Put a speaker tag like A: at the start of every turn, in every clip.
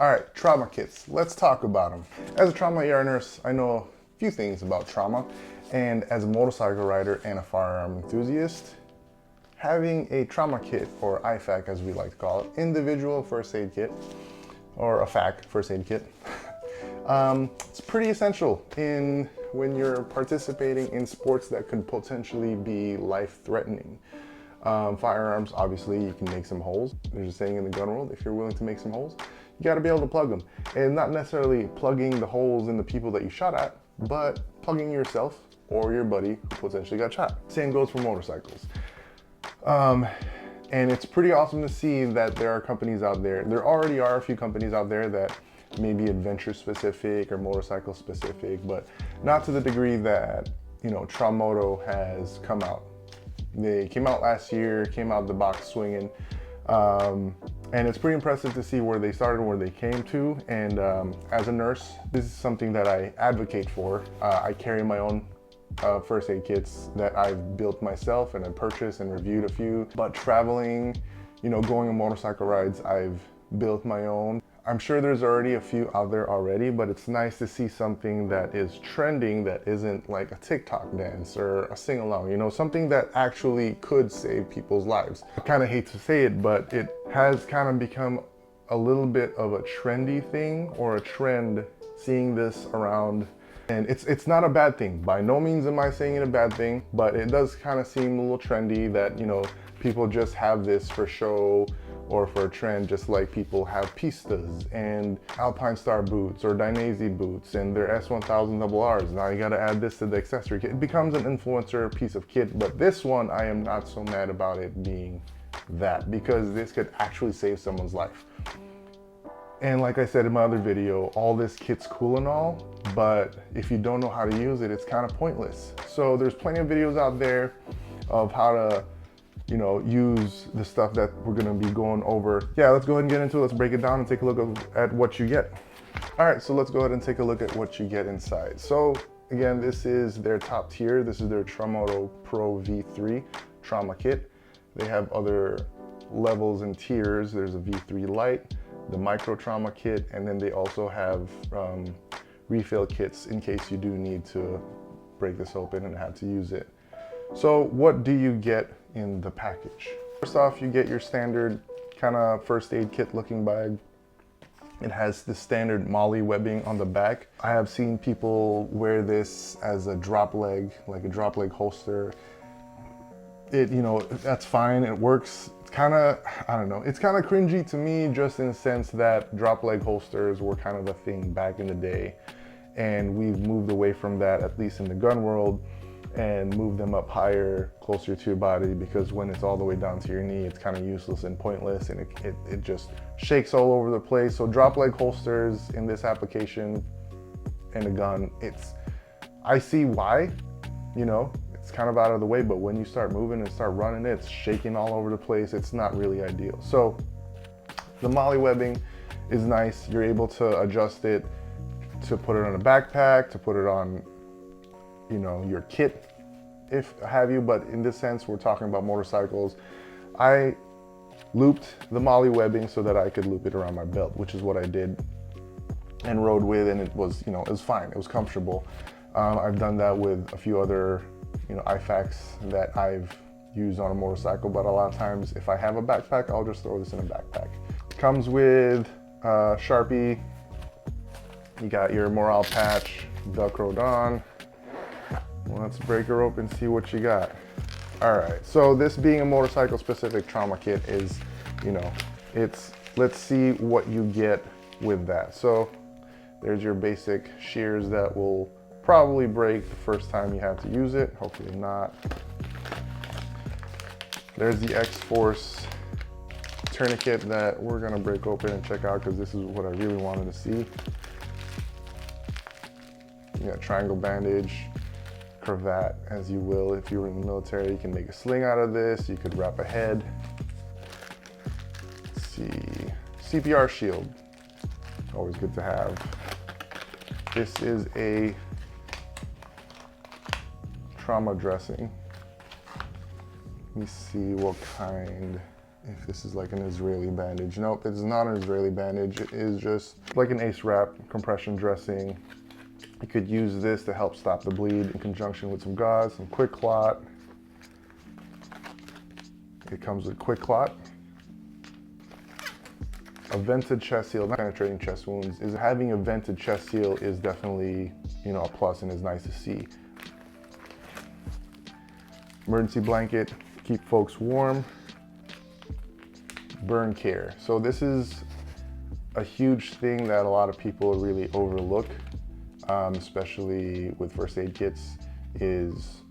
A: All right, trauma kits. Let's talk about them. As a trauma ER nurse, I know a few things about trauma, and as a motorcycle rider and a firearm enthusiast, having a trauma kit, or IFAK as we like to call it, individual first aid kit, or a FAK, first aid kit, it's pretty essential when you're participating in sports that could potentially be life-threatening. Firearms, obviously, you can make some holes. There's a saying in the gun world, if you're willing to make some holes, you gotta be able to plug them. And not necessarily plugging the holes in the people that you shot at, but plugging yourself or your buddy who potentially got shot. Same goes for motorcycles. And it's pretty awesome to see that there are companies out there. There already are a few companies out there that may be adventure specific or motorcycle specific, but not to the degree that, you know, Traumoto has come out. They came out last year, came out the box swinging, and it's pretty impressive to see where they started and where they came to. And as a nurse, this is something that I advocate for. I carry my own first aid kits that I've built myself, and I purchased and reviewed a few. But traveling, you know, going on motorcycle rides, I've built my own. I'm sure there's already a few out there already, but it's nice to see something that is trending that isn't like a TikTok dance or a sing-along, you know, something that actually could save people's lives. I kind of hate to say it, but it has kind of become a little bit of a trendy thing, or a trend, seeing this around. And it's not a bad thing. By no means am I saying it a bad thing, but it does kind of seem a little trendy that, you know, people just have this for show or for a trend, just like people have pistas and Alpine Star boots or Dainese boots and their S1000RRs. Now you gotta add this to the accessory kit. It becomes an influencer piece of kit, but this one, I am not so mad about it being that, because this could actually save someone's life. And like I said in my other video, all this kit's cool and all, but if you don't know how to use it, it's kind of pointless. So there's plenty of videos out there of how to, you know, use the stuff that we're gonna be going over. Yeah, let's go ahead and get into it. Let's break it down and take a look at what you get. All right, so let's go ahead and take a look at what you get inside. So again, this is their top tier. This is their Traumoto Pro V3 trauma kit. They have other levels and tiers. There's a V3 Lite, the micro trauma kit, and then they also have refill kits in case you do need to break this open and have to use it. So what do you get in the package? First off, you get your standard kind of first aid kit looking bag. It has the standard MOLLE webbing on the back. I have seen people wear this as a drop leg, like a drop leg holster. You know, that's fine, it works. It's kind of, I don't know, it's kind of cringy to me, just in the sense that drop leg holsters were kind of a thing back in the day, and we've moved away from that, at least in the gun world, and move them up higher, closer to your body, because when it's all the way down to your knee, it's kind of useless and pointless, and it just shakes all over the place. So drop leg holsters in this application and a gun, I see why, you know, it's kind of out of the way, but when you start moving and start running, it's shaking all over the place. It's not really ideal. So the MOLLE webbing is nice. You're able to adjust it to put it on a backpack, to put it on, you know, your kit, if have you, but in this sense, we're talking about motorcycles. I looped the MOLLE webbing so that I could loop it around my belt, which is what I did and rode with, and it was, you know, it was fine, it was comfortable. I've done that with a few other, you know, IFAKs that I've used on a motorcycle, but a lot of times if I have a backpack, I'll just throw this in a backpack. Comes with Sharpie, you got your morale patch, Velcroed on. Let's break her open, see what you got. All right, so this being a motorcycle specific trauma kit is, you know, let's see what you get with that. So there's your basic shears that will probably break the first time you have to use it, hopefully not. There's the X-Force tourniquet that we're gonna break open and check out, because this is what I really wanted to see. You got triangle bandage, cravat, as you will if you were in the military. You can make a sling out of this, you could wrap a head. Let's see, CPR shield, always good to have. This is a trauma dressing. Let me see what kind. if this is like an Israeli bandage. Nope, it's not an Israeli bandage. It is just like an ace wrap compression dressing. You could use this to help stop the bleed in conjunction with some gauze, some QuikClot. It comes with QuikClot. A vented chest seal, not penetrating chest wounds, is having a vented chest seal is definitely, you know, a plus and is nice to see. Emergency blanket, keep folks warm. Burn care. So this is a huge thing that a lot of people really overlook, especially with first aid kits, is,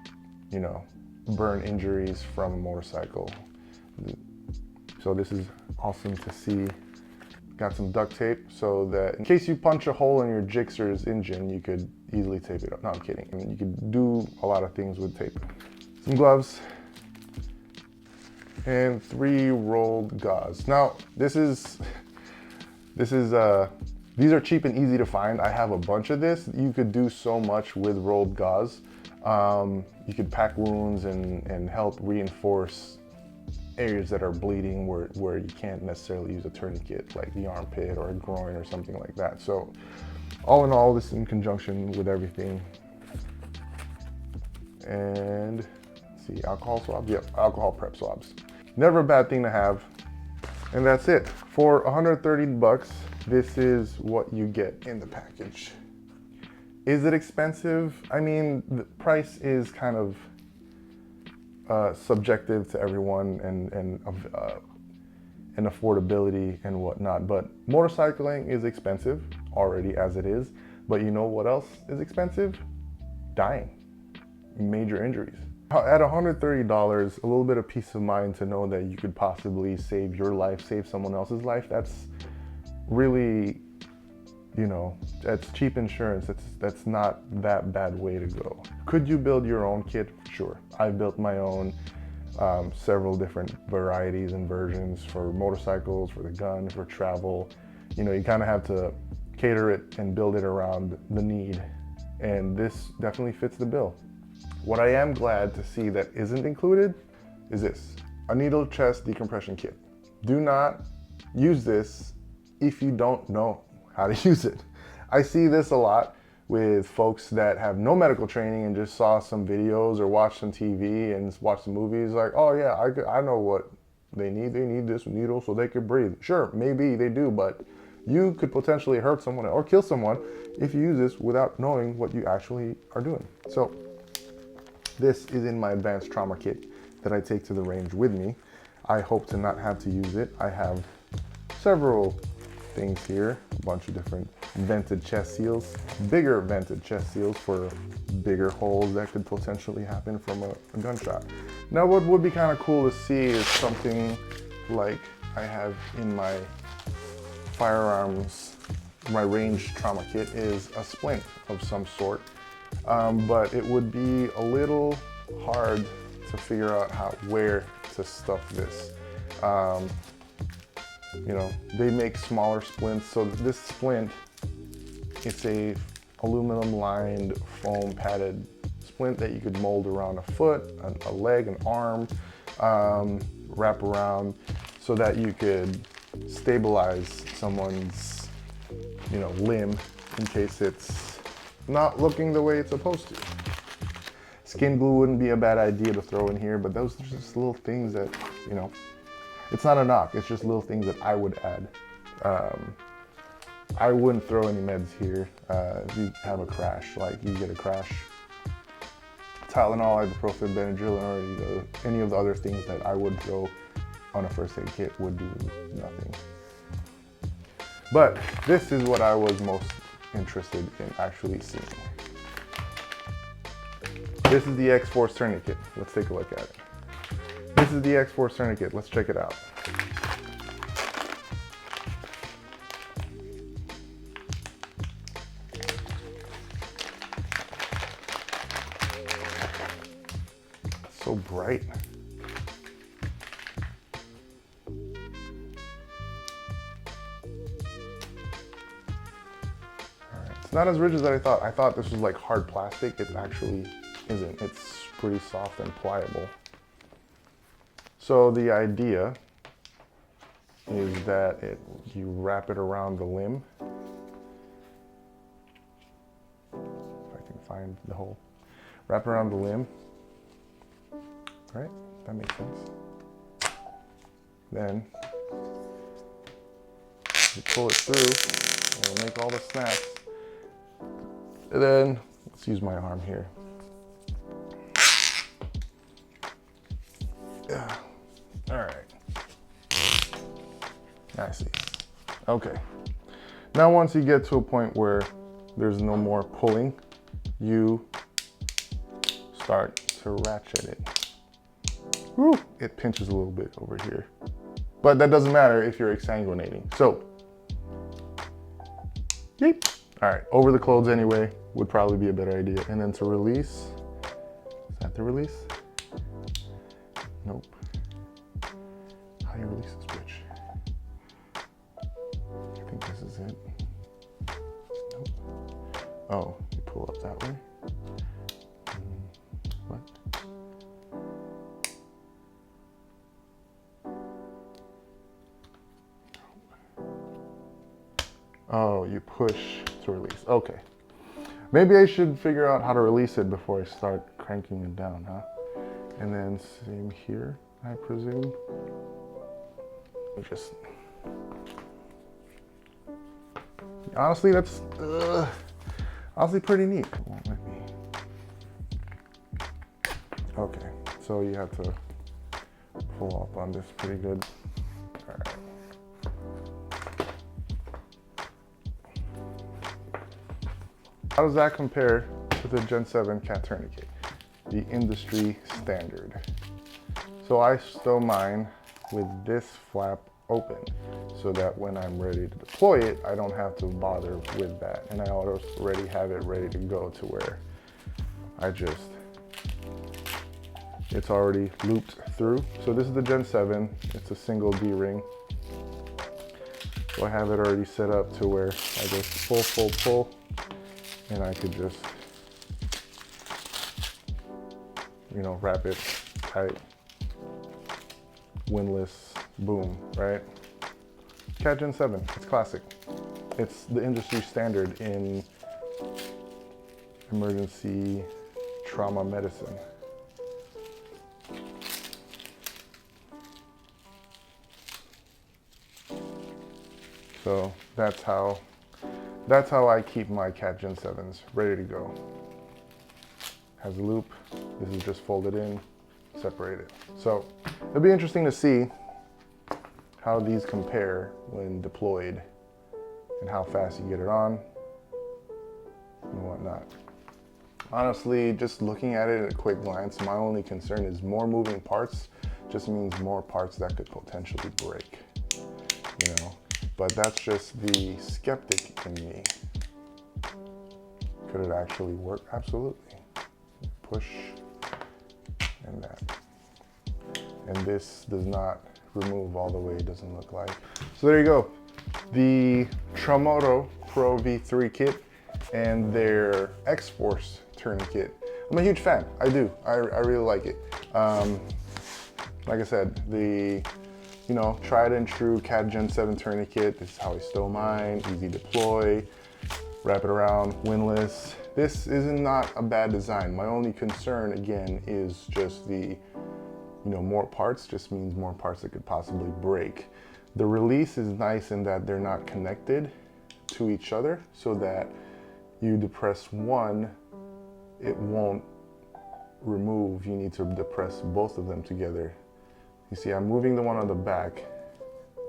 A: you know, burn injuries from a motorcycle. So this is awesome to see. Got some duct tape so that in case you punch a hole in your Gixxer's engine, you could easily tape it up. No, I'm kidding. I mean, you could do a lot of things with tape. Some gloves and 3 rolled gauze. Now, these are cheap and easy to find. I have a bunch of this. You could do so much with rolled gauze. You could pack wounds and help reinforce areas that are bleeding where you can't necessarily use a tourniquet, like the armpit or a groin or something like that. So all in all, this in conjunction with everything. And let's see, alcohol swabs? Yep, alcohol prep swabs. Never a bad thing to have. And that's it. For 130 bucks, this is what you get in the package. Is it expensive? I mean, the price is kind of subjective to everyone and affordability and whatnot, but motorcycling is expensive already as it is. But you know what else is expensive? Dying, major injuries. At $130, a little bit of peace of mind to know that you could possibly save your life, save someone else's life. That's really, you know, that's cheap insurance. That's not that bad way to go. Could you build your own kit? Sure. I've built my own, several different varieties and versions for motorcycles, for the gun, for travel. You know, you kind of have to cater it and build it around the need. And this definitely fits the bill. What I am glad to see that isn't included is this, a needle chest decompression kit. Do not use this if you don't know how to use it. I see this a lot with folks that have no medical training and just saw some videos or watched some TV and watched some movies, like, oh yeah, I know what they need. They need this needle so they could breathe. Sure, maybe they do, but you could potentially hurt someone or kill someone if you use this without knowing what you actually are doing. So this is in my advanced trauma kit that I take to the range with me. I hope to not have to use it. I have several things here, a bunch of different vented chest seals, bigger vented chest seals for bigger holes that could potentially happen from a gunshot. Now, what would be kind of cool to see is something like I have in my firearms, my range trauma kit is a splint of some sort, but it would be a little hard to figure out where to stuff this. You know, they make smaller splints. So this splint, it's a aluminum lined foam padded splint that you could mold around a foot, a leg, an arm, wrap around so that you could stabilize someone's, you know, limb in case it's not looking the way it's supposed to. Skin glue wouldn't be a bad idea to throw in here, but those are just little things that, you know, it's not a knock, it's just little things that I would add. I wouldn't throw any meds here. If you have a crash, like you get a crash, Tylenol, ibuprofen, Benadryl, or any of the other things that I would throw on a first aid kit would do nothing. But this is what I was most interested in actually seeing. This is the X-Force Tourniquet. Let's take a look at it. This is the X-Force Tourniquet. Let's check it out. It's so bright. It's not as rigid as I thought. I thought this was like hard plastic. It actually isn't. It's pretty soft and pliable. So the idea is that you wrap it around the limb. If I can find the hole. Wrap it around the limb. Right? That makes sense. Then you pull it through, and it'll make all the snaps. And then, let's use my arm here. Yeah. All right. I see. Okay. Now once you get to a point where there's no more pulling, you start to ratchet it. Woo, it pinches a little bit over here. But that doesn't matter if you're exsanguinating. So, yeep. All right, over the clothes anyway would probably be a better idea. And then to release, is that the release? Nope. How do you release this bitch? I think this is it. Nope. Oh, you pull up that way. What? Oh, you push to release. Okay. Maybe I should figure out how to release it before I start cranking it down, huh? And then same here, I presume. Just honestly, that's honestly pretty neat. It won't let me. Okay, so you have to pull up on this pretty good. All right. How does that compare to the Gen 7 cat tourniquet, the industry standard? So I stow mine with this flap open so that when I'm ready to deploy it, I don't have to bother with that. And I already have it ready to go to where it's already looped through. So this is the Gen 7, it's a single D-ring. So I have it already set up to where I just pull, and I could just, you know, wrap it tight, windlass, boom, right? Cat Gen 7, it's classic. It's the industry standard in emergency trauma medicine. So that's how I keep my Cat Gen 7s ready to go. Has a loop, this is just folded in, separated. So it'll be interesting to see how these compare when deployed and how fast you get it on and whatnot. Honestly, just looking at it at a quick glance, my only concern is more moving parts just means more parts that could potentially break, you know? But that's just the skeptic in me. Could it actually work? Absolutely. Push and that. And this does not remove all the way, it doesn't look like. So there you go. The Traumoto Pro V3 kit and their X-Force tourniquet. I'm a huge fan, I do. I really like it. Like I said, the tried and true Cat Gen 7 tourniquet. This is how I stow mine, easy deploy, wrap it around, windlass. This is not a bad design. My only concern, again, is just the, more parts just means more parts that could possibly break. The release is nice in that they're not connected to each other, so that you depress one, it won't remove. You need to depress both of them together. You see, I'm moving the one on the back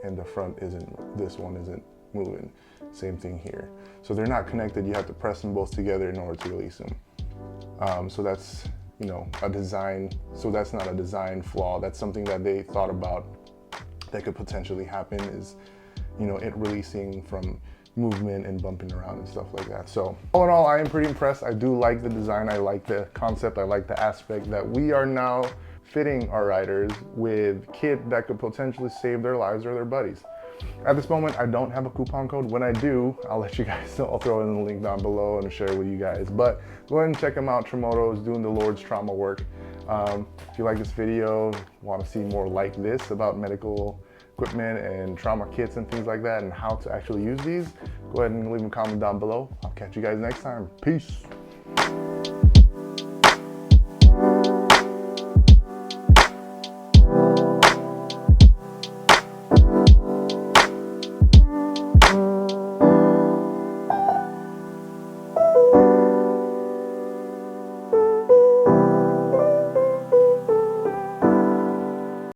A: and the front isn't, this one isn't moving. Same thing here. So they're not connected. You have to press them both together in order to release them. So that's, a design. So that's not a design flaw. That's something that they thought about that could potentially happen is, it releasing from movement and bumping around and stuff like that. So all in all, I am pretty impressed. I do like the design. I like the concept. I like the aspect that we are now fitting our riders with kit that could potentially save their lives or their buddies. At this moment, I don't have a coupon code. When I do, I'll let you guys know. I'll throw in the link down below and share it with you guys. But go ahead and check them out. Traumoto is doing the Lord's trauma work. If you like this video, want to see more like this about medical equipment and trauma kits and things like that and how to actually use these, go ahead and leave a comment down below. I'll catch you guys next time. Peace.